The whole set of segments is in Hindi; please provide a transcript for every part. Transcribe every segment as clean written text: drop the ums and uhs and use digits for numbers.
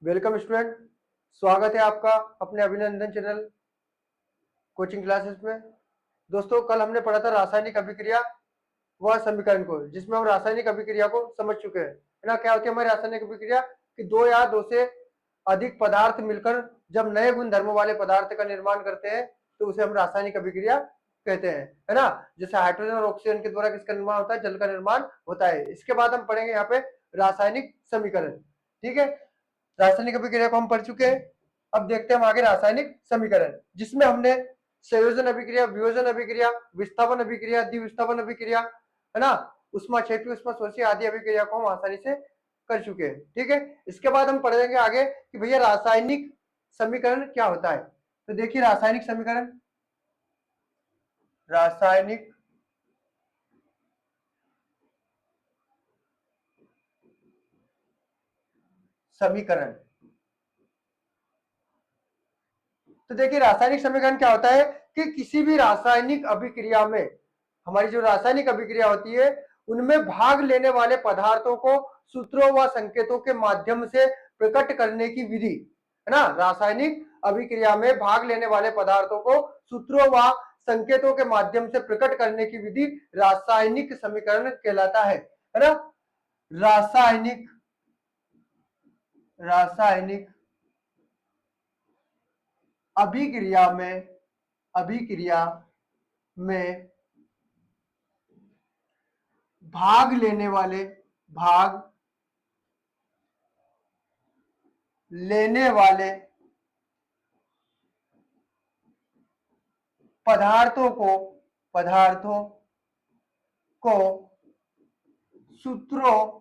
वेलकम स्टूडेंट, स्वागत है आपका अपने अभिनंदन चैनल कोचिंग क्लासेस में। दोस्तों, कल हमने पढ़ा था रासायनिक अभिक्रिया व समीकरण को, जिसमें हम रासायनिक अभिक्रिया को समझ चुके हैं, है ना। क्या होती है हमारी रासायनिक अभिक्रिया कि दो या दो से अधिक पदार्थ मिलकर जब नए गुण धर्मों वाले पदार्थ का निर्माण करते हैं तो उसे हम रासायनिक अभिक्रिया कहते हैं, है ना। जैसे हाइड्रोजन और ऑक्सीजन के द्वारा किसका निर्माण होता है? जल का निर्माण होता है। इसके बाद हम पढ़ेंगे यहाँ पे रासायनिक समीकरण। ठीक है, रासायनिक अभिक्रिया को हम पढ़ चुके हैं। अब देखते हैं हम आगे रासायनिक समीकरण, जिसमें हमने संयोजन अभिक्रिया, वियोजन अभिक्रिया, विस्थापन अभिक्रिया, द्विविस्थापन अभिक्रिया, है ना, ऊष्माक्षेपी, ऊष्माशोषी आदि अभिक्रिया को हम आसानी से कर चुके हैं। ठीक है, इसके बाद हम पढ़ेंगे आगे कि भैया रासायनिक समीकरण क्या होता है। तो देखिए रासायनिक समीकरण, रासायनिक समीकरण। तो देखिए रासायनिक समीकरण क्या होता है कि किसी भी रासायनिक अभिक्रिया में, हमारी जो रासायनिक अभिक्रिया होती है उनमें भाग लेने वाले पदार्थों को सूत्रों व संकेतों के माध्यम से प्रकट करने की विधि, है ना। रासायनिक अभिक्रिया में भाग लेने वाले पदार्थों को सूत्रों व संकेतों के माध्यम से प्रकट करने की विधि रासायनिक समीकरण कहलाता है ना। रासायनिक रासायनिक अभिक्रिया में भाग लेने वाले पदार्थों को सूत्रों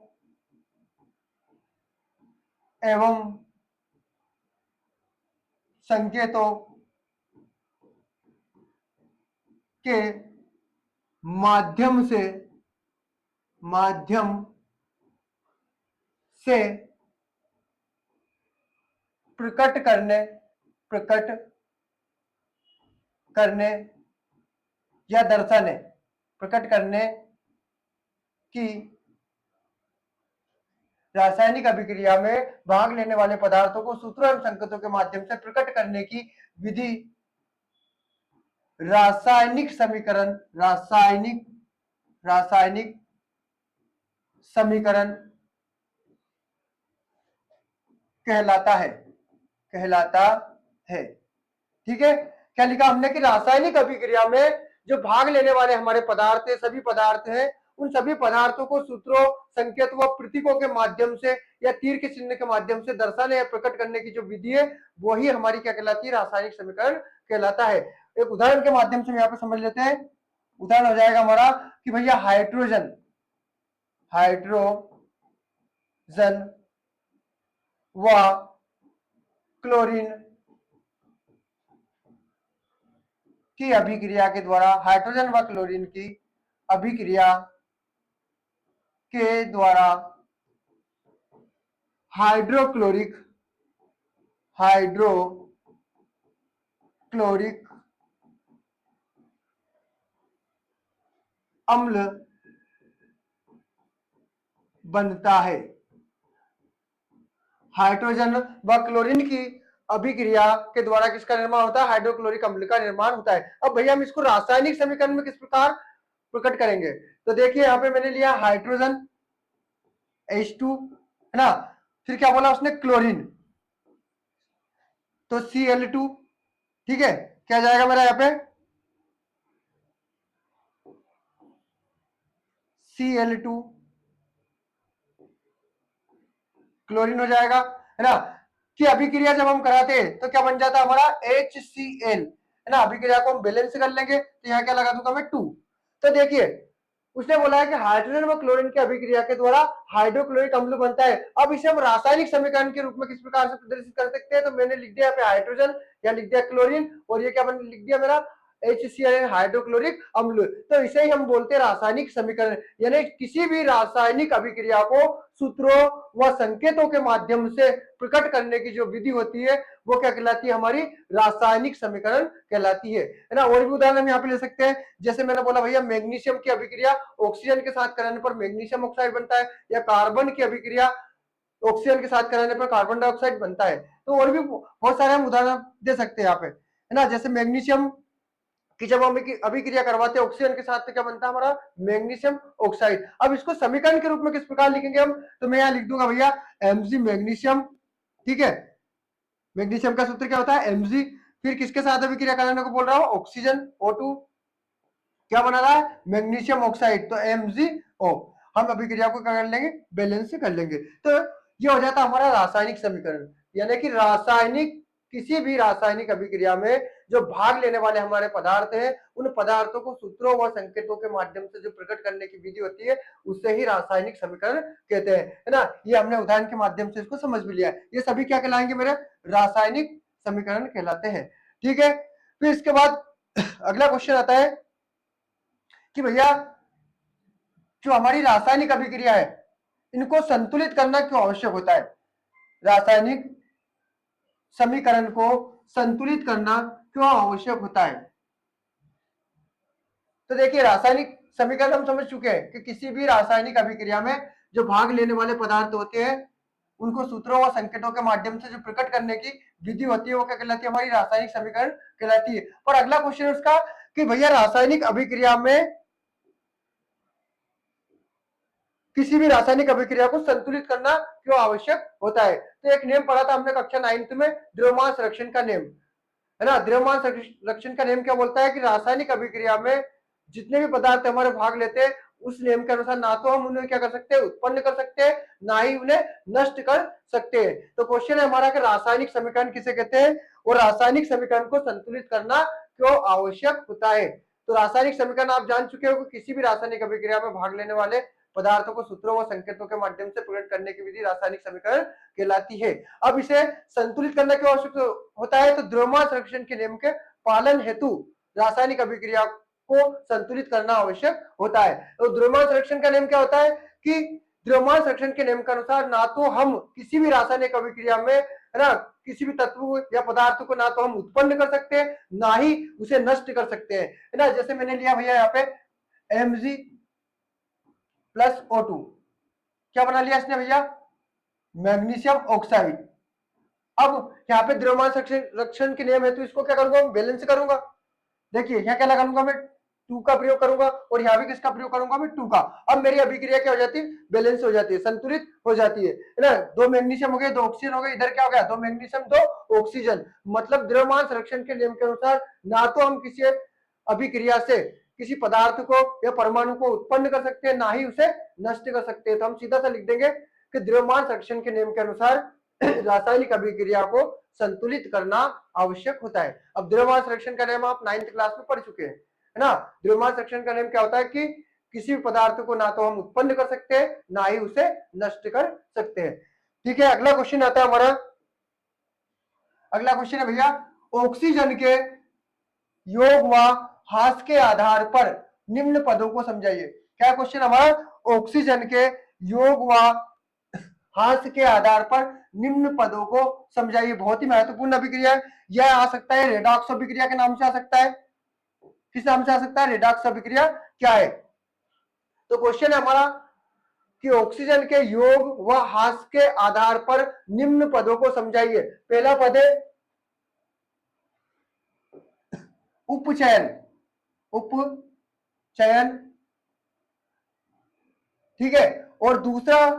एवं संकेतों के माध्यम से प्रकट करने या दर्शाने, प्रकट करने की रासायनिक अभिक्रिया में भाग लेने वाले पदार्थों को सूत्रों एवं संकेतों के माध्यम से प्रकट करने की विधि रासायनिक समीकरण कहलाता है। ठीक है, क्या लिखा हमने कि रासायनिक अभिक्रिया में जो भाग लेने वाले हमारे पदार्थ है, सभी पदार्थ हैं, उन सभी पदार्थों को सूत्रों, संकेत व प्रतीकों के माध्यम से या तीर के चिन्ह के माध्यम से दर्शाने या प्रकट करने की जो विधि है वही हमारी क्या कहलाती है? रासायनिक समीकरण कहलाता है। एक उदाहरण के माध्यम से हम यहाँ पे समझ लेते हैं। उदाहरण हो जाएगा हमारा कि भैया हाइड्रोजन व क्लोरीन की अभिक्रिया के द्वारा, हाइड्रोजन व क्लोरीन की अभिक्रिया के द्वारा हाइड्रोक्लोरिक अम्ल बनता है। हाइड्रोजन व क्लोरीन की अभिक्रिया के द्वारा किसका निर्माण होता है? हाइड्रोक्लोरिक अम्ल का निर्माण होता है। अब भैया हम इसको रासायनिक समीकरण में किस प्रकार प्रकट करेंगे? तो देखिए यहाँ पे मैंने लिया हाइड्रोजन H2, है ना, फिर क्या बोला उसने? क्लोरीन, तो Cl2। ठीक है, क्या जाएगा मेरा यहाँ पे? Cl2 क्लोरीन हो जाएगा, है ना। कि अभिक्रिया जब हम कराते हैं तो क्या बन जाता है हमारा? HCl, है ना। अभिक्रिया को हम बैलेंस कर लेंगे तो यहाँ क्या लगा दूंगा मैं? 2। तो देखिए उसने बोला है कि हाइड्रोजन व क्लोरीन की अभिक्रिया के द्वारा हाइड्रोक्लोरिक अम्ल बनता है। अब इसे हम रासायनिक समीकरण के रूप में किस प्रकार से प्रदर्शित कर सकते हैं? तो मैंने लिख दिया यहाँ पे हाइड्रोजन, या लिख दिया क्लोरीन, और ये क्या मैंने लिख दिया मेरा? HCl, हाइड्रोक्लोरिक अम्ल। तो इसे ही हम बोलते हैं रासायनिक समीकरण। यानी किसी भी रासायनिक अभिक्रिया को सूत्रों व संकेतों के माध्यम से प्रकट करने की जो विधि होती है वो क्या कहलाती है? हमारी रासायनिक समीकरण कहलाती है ना। और भी उदाहरण हम यहाँ पे ले सकते हैं, जैसे मैंने बोला भैया मैग्नीशियम की अभिक्रिया ऑक्सीजन के साथ करने पर मैग्नीशियम ऑक्साइड बनता है, या कार्बन की अभिक्रिया ऑक्सीजन के साथ कराने पर कार्बन डाइऑक्साइड बनता है। तो और भी बहुत सारे हम उदाहरण दे सकते हैं यहाँ पे, है ना। जैसे मैग्नीशियम कि जब हम अभिक्रिया करवाते हैं ऑक्सीजन के साथ तो क्या बनता है हमारा मैग्नीशियम ऑक्साइड। अब इसको समीकरण के रूप में किस प्रकार लिखेंगे हम, तो मैं यहाँ लिख दूंगा भैया Mg मैग्नीशियम, ठीक है। मैग्नीशियम का सूत्र क्या होता है Mg, फिर किसके साथ अभिक्रिया कराने को बोल रहा हूँ, ऑक्सीजन O2, क्या बना रहा है मैग्नीशियम ऑक्साइड, तो MgO। हम अभिक्रिया को क्या कर लेंगे, बैलेंस से कर लेंगे। तो ये हो जाता है हमारा रासायनिक समीकरण, यानी कि रासायनिक किसी भी रासायनिक अभिक्रिया में जो भाग लेने वाले हमारे पदार्थ हैं, उन पदार्थों को सूत्रों व संकेतों के माध्यम से जो प्रकट करने की विधि होती है उससे ही रासायनिक समीकरण कहते हैं, है ना। ये हमने उदाहरण के माध्यम से इसको समझ भी लिया है। ये सभी क्या कहलाएंगे मेरे, रासायनिक समीकरण कहलाते हैं, ठीक है। फिर इसके बाद अगला क्वेश्चन आता है कि भैया जो हमारी रासायनिक अभिक्रिया है इनको संतुलित करना क्यों आवश्यक होता है, रासायनिक समीकरण को संतुलित करना क्यों आवश्यक होता है। तो देखिए रासायनिक समीकरण हम समझ चुके हैं कि किसी भी रासायनिक अभिक्रिया में जो भाग लेने वाले पदार्थ होते हैं उनको सूत्रों व संकेतों के माध्यम से जो प्रकट करने की विधि होती है वो क्या कहलाती है, हमारी रासायनिक समीकरण कहलाती है। और अगला क्वेश्चन उसका कि भैया रासायनिक अभिक्रिया में किसी भी रासायनिक अभिक्रिया को संतुलित करना क्यों आवश्यक होता है। तो एक नियम पढ़ा था हमने कक्षा 9th में, द्रव्यमान संरक्षण का नियम, है ना। द्रव्यमान संरक्षण का नियम क्या बोलता है कि रासायनिक अभिक्रिया में जितने भी पदार्थ हमारे भाग लेते हैं उस नियम के अनुसार ना तो हम उन्हें क्या कर सकते हैं, उत्पन्न कर सकते हैं, ना ही उन्हें नष्ट कर सकते हैं। तो क्वेश्चन है हमारा कि रासायनिक समीकरण किसे कहते हैं और रासायनिक समीकरण को संतुलित करना क्यों आवश्यक होता है। तो रासायनिक समीकरण आप जान चुके हो कि किसी भी रासायनिक अभिक्रिया में भाग लेने वाले पदार्थों को सूत्रों व संकेतों के माध्यम से प्रकट करने की विधि रासायनिक समीकरण कहलाती है। अब इसे संतुलित करना क्यों आवश्यक होता है, तो द्रव्यमान संरक्षण के नियम के पालन हेतु रासायनिक अभिक्रिया को संतुलित करना आवश्यक होता है। तो द्रव्यमान संरक्षण का नियम क्या होता है कि द्रव्यमान संरक्षण के नियम के अनुसार ना तो हम किसी भी रासायनिक अभिक्रिया में, है ना, किसी भी तत्व या पदार्थ को ना तो हम उत्पन्न कर सकते हैं ना ही उसे नष्ट कर सकते हैं, है ना। जैसे मैंने लिया भैया यहाँ पे Mg प्लस O2, क्या बना लिया इसने भैया, मैग्नीशियम ऑक्साइड। अब यहाँ पे द्रव्यमान संरक्षण के नियम है तो इसको क्या करूंगा, बैलेंस करूंगा। देखिए यहाँ क्या लगाऊंगा मैं, 2 का प्रयोग करूंगा और यहाँ भी किसका प्रयोग करूंगा मैं, 2 का। अब मेरी अभिक्रिया क्या हो जाती है, बैलेंस हो जाती है, संतुलित हो जाती है ना। 2 मैग्नीशियम हो गए, 2 ऑक्सीजन हो गए, इधर क्या हो गया, 2 मैग्नीशियम 2 ऑक्सीजन। मतलब द्रव्यमान संरक्षण के नियम के अनुसार ना तो हम किसी अभिक्रिया से किसी पदार्थ को या परमाणु को उत्पन्न कर सकते हैं ना ही उसे नष्ट कर सकते हैं। तो हम सीधा सा लिख देंगे कि द्रव्यमान संरक्षण के नियम के अनुसार रासायनिक अभिक्रिया को संतुलित करना आवश्यक होता है। अब द्रव्यमान संरक्षण का नियम आप 9th क्लास में पढ़ चुके हैं, है ना। द्रव्यमान संरक्षण का नियम क्या होता है कि किसी भी पदार्थ को ना तो हम उत्पन्न कर सकते हैं ना ही उसे नष्ट कर सकते हैं, ठीक है। अगला क्वेश्चन आता है हमारा, अगला क्वेश्चन है भैया ऑक्सीजन के योग व ह्रास के आधार पर निम्न पदों को समझाइए। क्या क्वेश्चन हमारा, ऑक्सीजन के योग व ह्रास के आधार पर निम्न पदों को समझाइए। बहुत ही महत्वपूर्ण अभिक्रिया है, यह आ सकता है रेडॉक्स अभिक्रिया के नाम से आ सकता है। किस नाम से आ सकता है, रेडॉक्स अभिक्रिया क्या है। तो क्वेश्चन है हमारा कि ऑक्सीजन के योग व ह्रास के आधार पर निम्न पदों को समझाइए। पहला पद है उपचयन, उपचयन, ठीक है। और दूसरा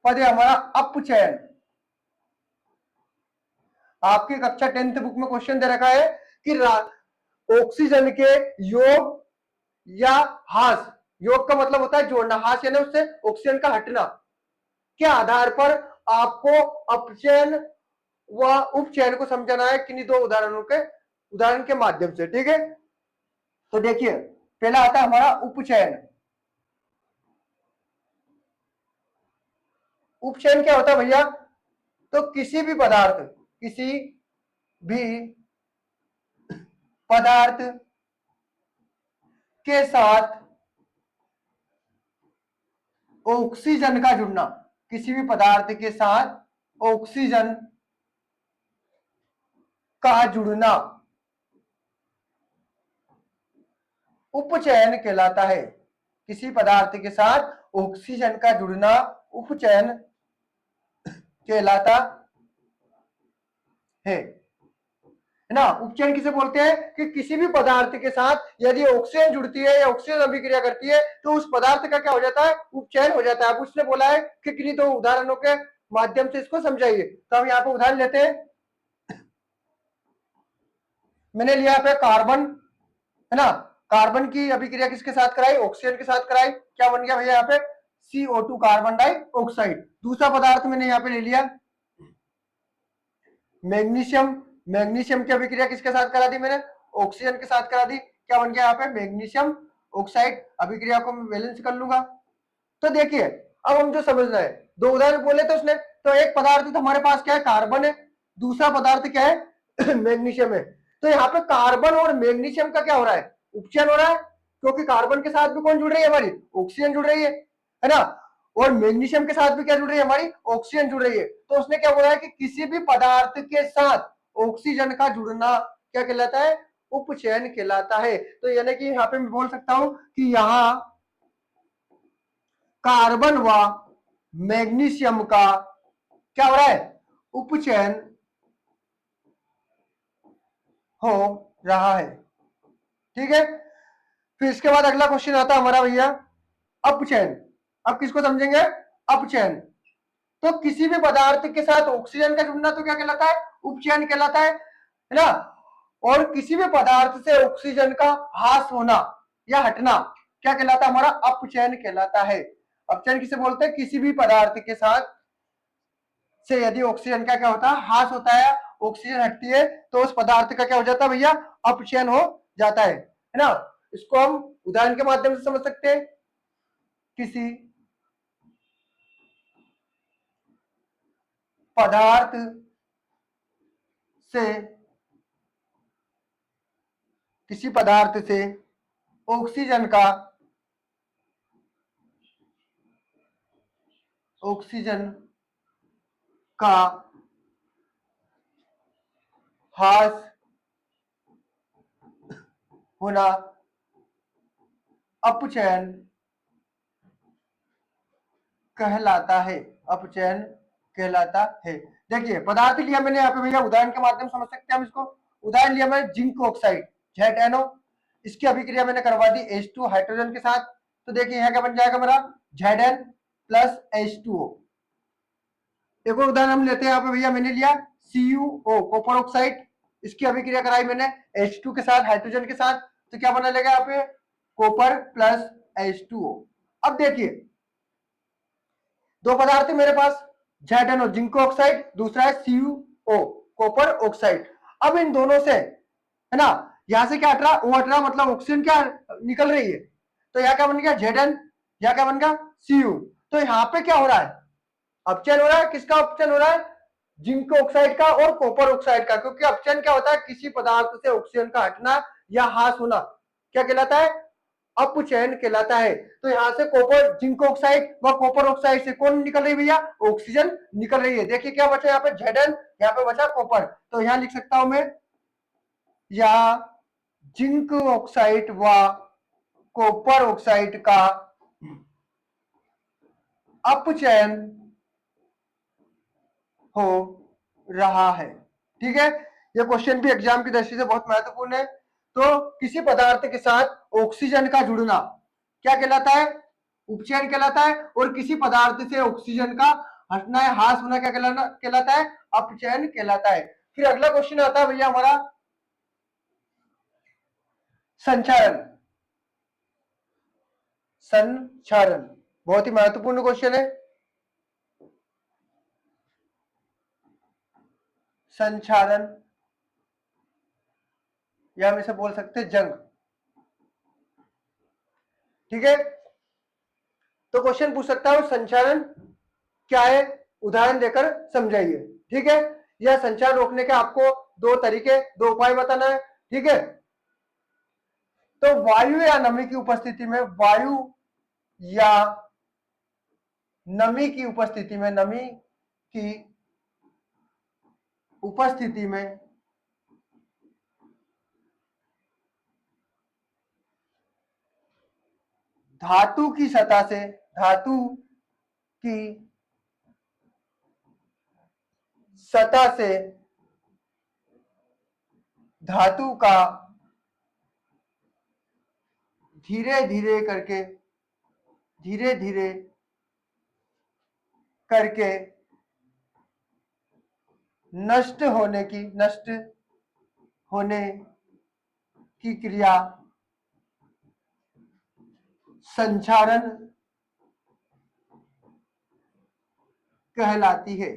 पद है हमारा अपचयन। आपकी कक्षा 10th बुक में क्वेश्चन दे रखा है कि ऑक्सीजन के योग या ह्रास, योग का मतलब होता है जोड़ना, ह्रास यानी उससे ऑक्सीजन का हटना, के आधार पर आपको अपचयन व उपचयन को समझाना है किन्हीं 2 उदाहरण के माध्यम से, ठीक है। तो देखिए पहला आता है हमारा उपचयन। उपचयन क्या होता है भैया, तो किसी भी पदार्थ के साथ ऑक्सीजन का जुड़ना, किसी भी पदार्थ के साथ ऑक्सीजन का जुड़ना उपचयन कहलाता है। किसी पदार्थ के साथ ऑक्सीजन का जुड़ना उपचयन कहलाता है ना। उपचयन किसे बोलते हैं कि किसी भी पदार्थ के साथ यदि ऑक्सीजन जुड़ती है या ऑक्सीजन अभिक्रिया करती है तो उस पदार्थ का क्या हो जाता है, उपचयन हो जाता है। अब उसने बोला है कि किन्हीं दो उदाहरणों के माध्यम से इसको समझाइए। तो हम यहाँ पे उदाहरण लेते हैं। मैंने लिया पे कार्बन, है ना। कार्बन की अभिक्रिया किसके साथ कराई, ऑक्सीजन के साथ कराई। क्या बन गया भैया यहाँ पे, CO2 कार्बन डाइऑक्साइड। दूसरा पदार्थ मैंने यहाँ पे ले लिया मैग्नीशियम। मैग्नीशियम की अभिक्रिया किसके साथ करा दी मैंने, ऑक्सीजन के साथ करा दी। क्या बन गया यहाँ पे, मैग्नीशियम ऑक्साइड। अभिक्रिया को मैं बैलेंस कर लूंगा। तो देखिए अब हम जो समझना है, दो उदाहरण बोले तो उसने, तो एक पदार्थ तो हमारे पास क्या है, कार्बन है। दूसरा पदार्थ क्या है मैग्नीशियम है। तो यहाँ पे कार्बन और मैग्नीशियम का क्या हो रहा है, उपचयन हो रहा है, क्योंकि कार्बन के साथ भी कौन जुड़ रही है, हमारी ऑक्सीजन जुड़ रही है ना। और मैग्नीशियम के साथ भी क्या जुड़ रही है, हमारी ऑक्सीजन जुड़ रही है। तो उसने क्या बोला है कि किसी भी पदार्थ के साथ ऑक्सीजन का जुड़ना क्या कहलाता है, उपचयन कहलाता है। तो यानी कि यहाँ पे मैं बोल सकता हूं कि यहाँ कार्बन व मैग्नीशियम का क्या हो रहा है, उपचयन हो रहा है। ठीक है। फिर इसके बाद अगला क्वेश्चन आता है हमारा भैया अपचयन। अब किसको समझेंगे, अपचयन। तो किसी भी पदार्थ के साथ ऑक्सीजन का जुड़ना तो क्या कहलाता है, उपचयन कहलाता है ना। और किसी भी पदार्थ से ऑक्सीजन का ह्रास होना या हटना क्या कहलाता है, हमारा अपचयन कहलाता है। अपचयन किसे बोलते हैं, किसी भी पदार्थ के साथ से यदि ऑक्सीजन का क्या होता है, ह्रास होता है, ऑक्सीजन हटती है, तो उस पदार्थ का क्या हो जाता है भैया, अपचयन हो जाता है ना। इसको हम उदाहरण के माध्यम से समझ सकते हैं। किसी पदार्थ से किसी पदार्थ से ऑक्सीजन का ऑक्सीजन का ह्रास होना अपचयन कहलाता है, अपचयन कहलाता है। देखिए पदार्थ लिया मैंने यहाँ पे भैया, उदाहरण के माध्यम समझ सकते हैं हम इसको। उदाहरण लिया मैंने जिंक ऑक्साइड ZnO, इसकी अभिक्रिया मैंने करवा दी H2 हाइड्रोजन के साथ। तो देखिए यहाँ क्या बन जाएगा मेरा Zn प्लस H2O। एक और उदाहरण हम लेते हैं यहाँ पे भैया, मैंने लिया CuO कॉपर ऑक्साइड, इसकी अभिक्रिया कराई मैंने H2 के साथ हाइड्रोजन के साथ। तो क्या बना लेगा यहाँ पे, कॉपर प्लस H2O। अब देखिए दो पदार्थ है मेरे पास, ZnO जिंक ऑक्साइड, दूसरा है CuO कॉपर ऑक्साइड। अब इन दोनों से है ना, यहां से क्या हट रहा, O हट रहा, मतलब ऑक्सीजन क्या निकल रही है। तो यहाँ क्या बन गया Zn, यहाँ क्या बन गया Cu। तो यहाँ पे क्या हो रहा है, अपचयन हो रहा है। किसका अपचयन हो रहा है, जिंक ऑक्साइड का और कॉपर ऑक्साइड का। क्योंकि अपचयन क्या होता है, किसी पदार्थ से ऑक्सीजन का हटना या ह्रास होना क्या कहलाता है, अपचयन कहलाता है। तो यहां से कॉपर जिंक ऑक्साइड व कॉपर ऑक्साइड से कौन निकल रही है भैया, ऑक्सीजन निकल रही है। देखिए क्या बचा यहाँ पे Zn, यहाँ पे बचा कॉपर। तो यहां लिख सकता हूं मैं, या जिंक ऑक्साइड व कॉपर ऑक्साइड का अपचयन हो रहा है। ठीक है, ये क्वेश्चन भी एग्जाम की दृष्टि से बहुत महत्वपूर्ण है। तो किसी पदार्थ के साथ ऑक्सीजन का जुड़ना क्या कहलाता है, उपचयन कहलाता है। और किसी पदार्थ से ऑक्सीजन का हटना या ह्रास होना क्या कहलाता है, अपचयन कहलाता है। फिर अगला क्वेश्चन आता है भैया हमारा संचारण। संचारण बहुत ही महत्वपूर्ण क्वेश्चन है। संचारण या हम इसे बोल सकते हैं जंग। ठीक है, तो क्वेश्चन पूछ सकता हूं संचारण क्या है, उदाहरण देकर समझाइए। ठीक है, यह संचार रोकने के आपको दो तरीके, दो उपाय बताना है। ठीक है, तो वायु या नमी की उपस्थिति में, वायु या नमी की उपस्थिति में, नमी की उपस्थिति में धातु की सतह से, धातु की सतह से धातु का धीरे धीरे करके नष्ट होने की क्रिया संक्षारण कहलाती है।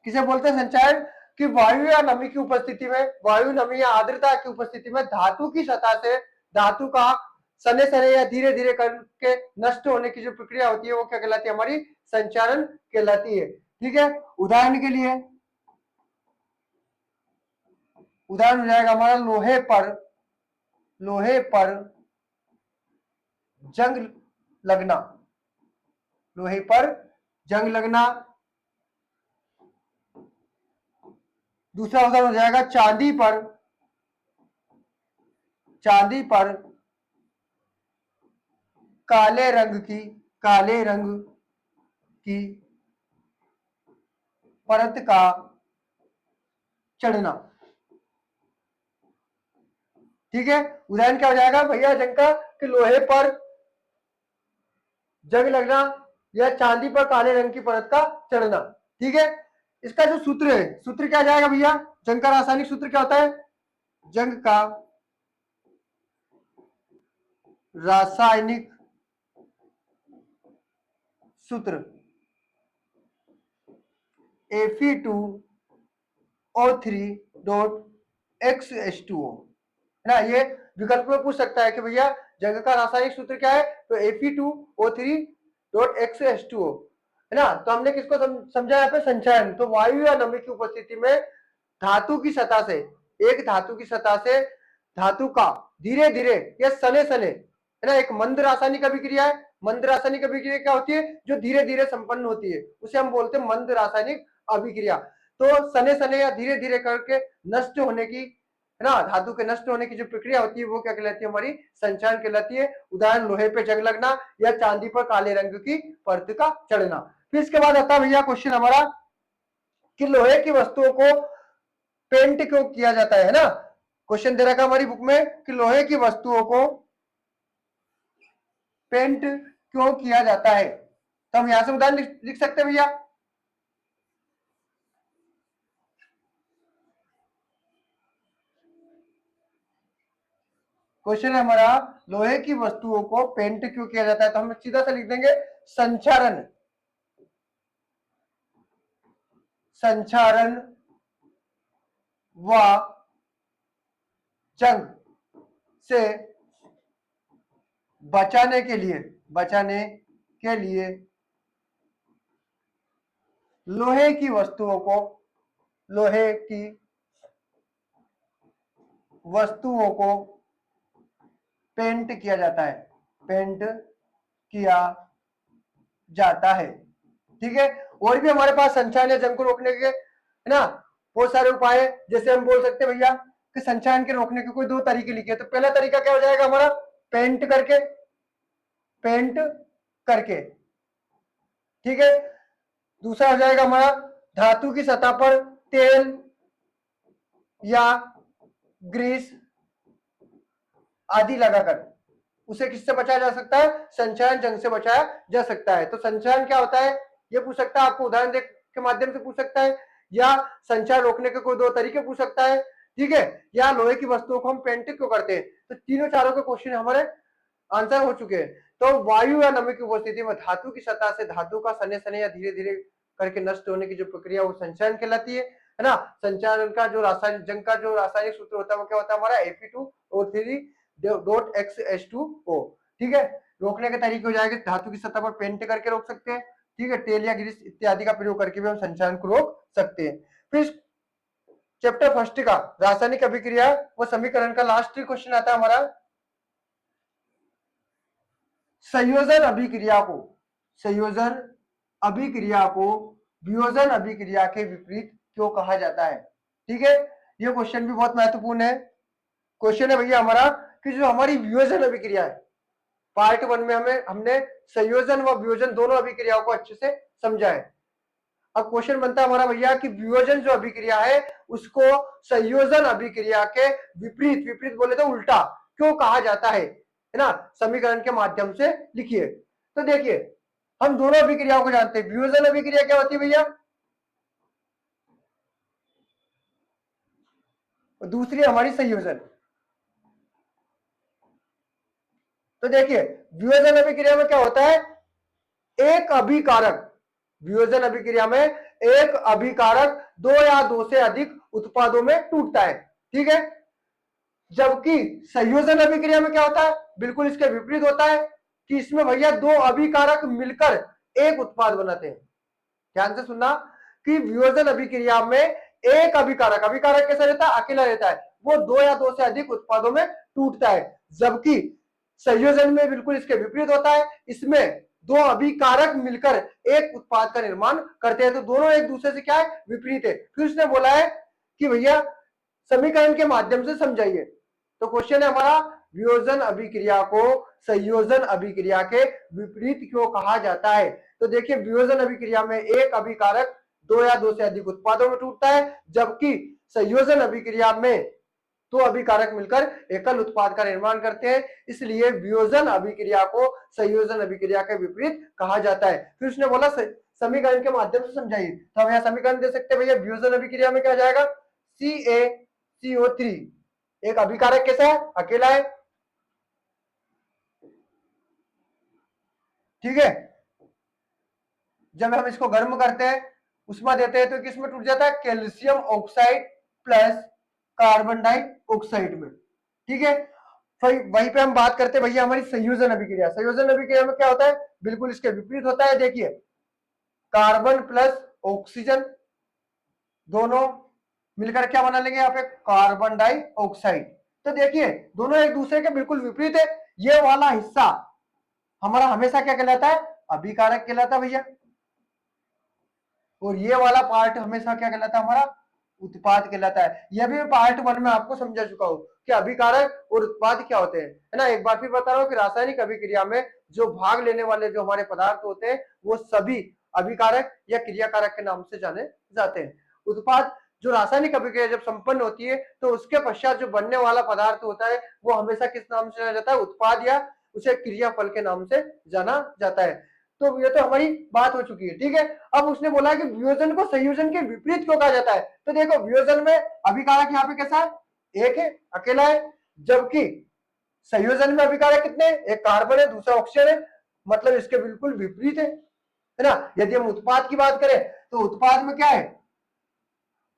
किसे बोलते हैं संचारण? कि वायु या नमी की उपस्थिति में, वायु, नमी या आर्द्रता की उपस्थिति में धातु की सतह से धातु का सने सने या धीरे धीरे करके नष्ट होने की जो प्रक्रिया होती है वो क्या कहलाती है? हमारी संचारण कहलाती है। ठीक है, उदाहरण के लिए उदाहरण हो जाएगा हमारा लोहे पर जंग लगना। लोहे पर जंग लगना। दूसरा उदाहरण हो जाएगा चांदी पर काले रंग की परत का चढ़ना। ठीक है, उदाहरण क्या हो जाएगा भैया जंग का? कि लोहे पर जंग लगना या चांदी पर काले रंग की परत का चढ़ना। ठीक है, इसका जो सूत्र है, सूत्र क्या जाएगा भैया? जंग का रासायनिक सूत्र क्या होता है? जंग का रासायनिक सूत्र Fe2O3.X2O है ना। ये विकल्प में पूछ सकता है कि भैया जंग का रासायनिक सूत्र क्या है? तो Fe2O3.X2O है ना। तो हमने किसको समझा यहाँ पे? संचारण। तो वायु या नमी की उपस्थिति में धातु की सतह से धातु का धीरे धीरे या सने सने है ना, एक मंद रासायनिक अभिक्रिया है। मंद रासायनिक अभिक्रिया क्या होती है? जो धीरे धीरे संपन्न होती है, उसे हम बोलते हैं मंद रासायनिक अभिक्रिया। तो सने सने या धीरे धीरे करके नष्ट होने की है ना, धातु के नष्ट होने की जो प्रक्रिया होती है वो क्या कहलाती है? हमारी संचारण कहलाती है। उदाहरण लोहे पे जंग लगना या चांदी पर काले रंग की परत का चढ़ना। फिर इसके बाद आता है भैया क्वेश्चन हमारा कि लोहे की वस्तुओं को पेंट क्यों किया जाता है ना। क्वेश्चन दे रखा हमारी बुक में कि लोहे की वस्तुओं को पेंट क्यों किया जाता है। तो हम यहां से उदाहरण लिख सकते हैं भैया। क्वेश्चन है हमारा लोहे की वस्तुओं को पेंट क्यों किया जाता है। तो हम सीधा सा लिख देंगे संचारण व जंग से बचाने के लिए लोहे की वस्तुओं को पेंट किया जाता है। ठीक है, और भी हमारे पास संचालन या जंग को रोकने के है ना बहुत सारे उपाय है। जैसे हम बोल सकते हैं भैया कि संचालन के रोकने के कोई दो तरीके लिखे। तो पहला तरीका क्या हो जाएगा हमारा? पेंट करके। ठीक है, दूसरा हो जाएगा हमारा धातु की सतह पर तेल या ग्रीस आदि लगाकर। उसे किससे बचाया जा सकता है? संचालन जंग से बचाया जा सकता है। तो संचालन क्या होता है ये पूछ सकता है, आपको उदाहरण के माध्यम से पूछ सकता है, या संचार रोकने के कोई दो तरीके पूछ सकता है। ठीक है, या लोहे की वस्तुओं को हम पेंट क्यों करते हैं। तो तीनों चारों के क्वेश्चन हमारे आंसर हो चुके हैं। तो वायु या नमी की उपस्थिति में धातु की सतह से धातु का सने सने या धीरे धीरे करके नष्ट होने की जो प्रक्रिया वो संचारण कहलाती है ना। संचारण का जो रासायनिक जंग का जो रासायनिक सूत्र होता है वो क्या होता है हमारा? Fe2O3.X2O। ठीक है, रोकने के तरीके हो जाएंगे धातु की सतह पर पेंट करके रोक सकते हैं। ठीक है, तेल या ग्रीस इत्यादि का प्रयोग करके भी हम संचालन को रोक सकते हैं। फिर चैप्टर फर्स्ट का रासायनिक अभिक्रिया व समीकरण का लास्ट क्वेश्चन आता है हमारा, संयोजन अभिक्रिया को वियोजन अभिक्रिया के विपरीत क्यों कहा जाता है। ठीक है, ये क्वेश्चन भी बहुत महत्वपूर्ण है। क्वेश्चन है भैया हमारा कि जो हमारी वियोजन अभिक्रिया है, पार्ट 1 में हमने संयोजन व वियोजन दोनों अभिक्रियाओं को अच्छे से समझाएं। अब क्वेश्चन बनता है हमारा भैया कि वियोजन जो अभिक्रिया है उसको संयोजन अभिक्रिया के विपरीत, विपरीत बोले तो उल्टा क्यों कहा जाता है ना, समीकरण के माध्यम से लिखिए। तो देखिए हम दोनों अभिक्रियाओं को जानते हैं। वियोजन अभिक्रिया क्या होती है भैया, दूसरी हमारी संयोजन। तो देखिए वियोजन अभिक्रिया में क्या होता है, एक अभिकारक, वियोजन अभिक्रिया में एक अभिकारक दो या दो से अधिक उत्पादों में टूटता है, ठीक है। जबकि संयोजन अभिक्रिया में क्या होता है, बिल्कुल इसके विपरीत होता है कि इसमें भैया दो अभिकारक मिलकर एक उत्पाद बनाते हैं। ध्यान से सुनना कि वियोजन अभिक्रिया में एक अभिकारक, अभिकारक कैसा रहता है, अकेला रहता है, वो दो या दो से अधिक उत्पादों में टूटता है। जबकि संयोजन में बिल्कुल इसके विपरीत होता है, इसमें दो अभिकारक मिलकर एक उत्पाद का निर्माण करते हैं। तो दोनों एक दूसरे से क्या है, विपरीत है। फिर उसने बोला है कि भैया समीकरण के माध्यम से समझाइए। तो क्वेश्चन है हमारा, वियोजन अभिक्रिया को संयोजन अभिक्रिया के विपरीत क्यों कहा जाता है। तो देखिए वियोजन अभिक्रिया में एक अभिकारक दो या दो से अधिक उत्पादों में टूटता है, जबकि संयोजन अभिक्रिया में दो अभिकारक मिलकर एकल उत्पाद का निर्माण करते हैं, इसलिए वियोजन अभिक्रिया को संयोजन अभिक्रिया के विपरीत कहा जाता है। फिर उसने बोला समीकरण के माध्यम से समझाइए। तो हम यहाँ समीकरण दे सकते हैं भैया, वियोजन अभिक्रिया में क्या जाएगा, CaCO3, एक अभिकारक कैसा है, अकेला है, ठीक है। जब हम इसको गर्म करते हैं, उष्मा देते हैं, तो किसमें टूट जाता है, calcium oxide plus carbon dioxide में, ठीक है। वहीं पे हम बात करते हैं भैया हमारी संयोजन अभिक्रिया। संयोजन अभिक्रिया में क्या होता है, बिल्कुल इसके विपरीत होता है। देखिए कार्बन प्लस ऑक्सीजन दोनों मिलकर क्या बना लेंगे यहाँ पे, कार्बन डाइऑक्साइड। तो देखिए दोनों एक दूसरे के बिल्कुल विपरीत है। ये वाला हिस्सा हमारा हमेशा क्या कहलाता है, अभिकारक कहलाता है भैया, और ये वाला पार्ट हमेशा क्या कहलाता है, हमारा उत्पाद कहलाता है। यह भी पार्ट 1 में आपको समझा चुका हूं कि अभिकारक और उत्पाद क्या होते हैं, है ना। एक बार फिर बता रहा हूं कि रासायनिक अभिक्रिया में जो भाग लेने वाले जो हमारे पदार्थ होते हैं वो सभी अभिकारक या क्रियाकारक के नाम से जाने जाते हैं। उत्पाद, जो रासायनिक अभिक्रिया जब संपन्न होती है तो उसके पश्चात जो बनने वाला पदार्थ होता है वो हमेशा किस नाम से जाना जाता है, उत्पाद, या उसे क्रियाफल के नाम से जाना जाता है। तो ये तो हमारी बात हो चुकी है, ठीक है। अब उसने बोला कि वियोजन को संयोजन के विपरीत क्यों कहा जाता है। तो देखो वियोजन में अभिकारक यहाँ पे कैसा है, एक है, अकेला है, जबकि संयोजन में अभिकारक कितने, एक कार्बन है, दूसरा ऑक्सीजन है, मतलब इसके बिल्कुल विपरीत है ना। यदि हम उत्पाद की बात करें तो उत्पाद में क्या है,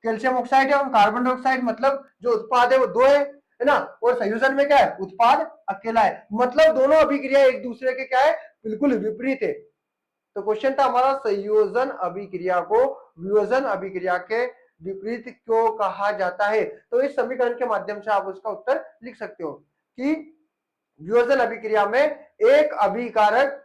कैल्शियम ऑक्साइड है और कार्बन डाइऑक्साइड, मतलब जो उत्पाद है वो दो है ना। और संयोजन में क्या है, उत्पाद अकेला है, मतलब दोनों अभिक्रिया एक दूसरे के क्या है, बिल्कुल विपरीत है। तो क्वेश्चन था हमारा, संयोजन अभिक्रिया को वियोजन अभिक्रिया के विपरीत क्यों कहा जाता है। तो इस समीकरण के माध्यम से आप उसका उत्तर लिख सकते हो कि वियोजन अभिक्रिया में एक अभिकारक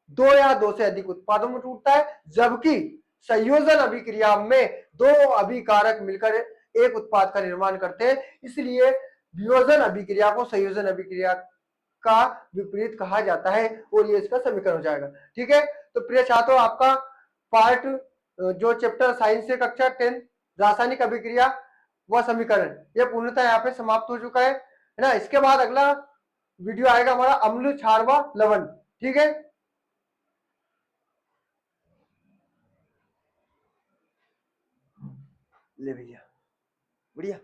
दो या दो से अधिक उत्पादों में टूटता है, जबकि संयोजन अभिक्रिया में दो अभिकारक मिलकर एक उत्पाद का निर्माण करते हैं, इसलिए वियोजन अभिक्रिया को संयोजन अभिक्रिया का विपरीत कहा जाता है, और ये इसका समीकरण हो जाएगा, ठीक है। तो प्रिय छात्रों, आपका पार्ट जो चैप्टर साइंस से कक्षा 10 रासायनिक अभिक्रिया व समीकरण, ये पूर्णतः यहाँ पे समाप्त हो चुका है ना। इसके बाद अगला वीडियो आएगा हमारा अम्ल क्षार व लवण, ठीक है। ले भैया, बढ़िया।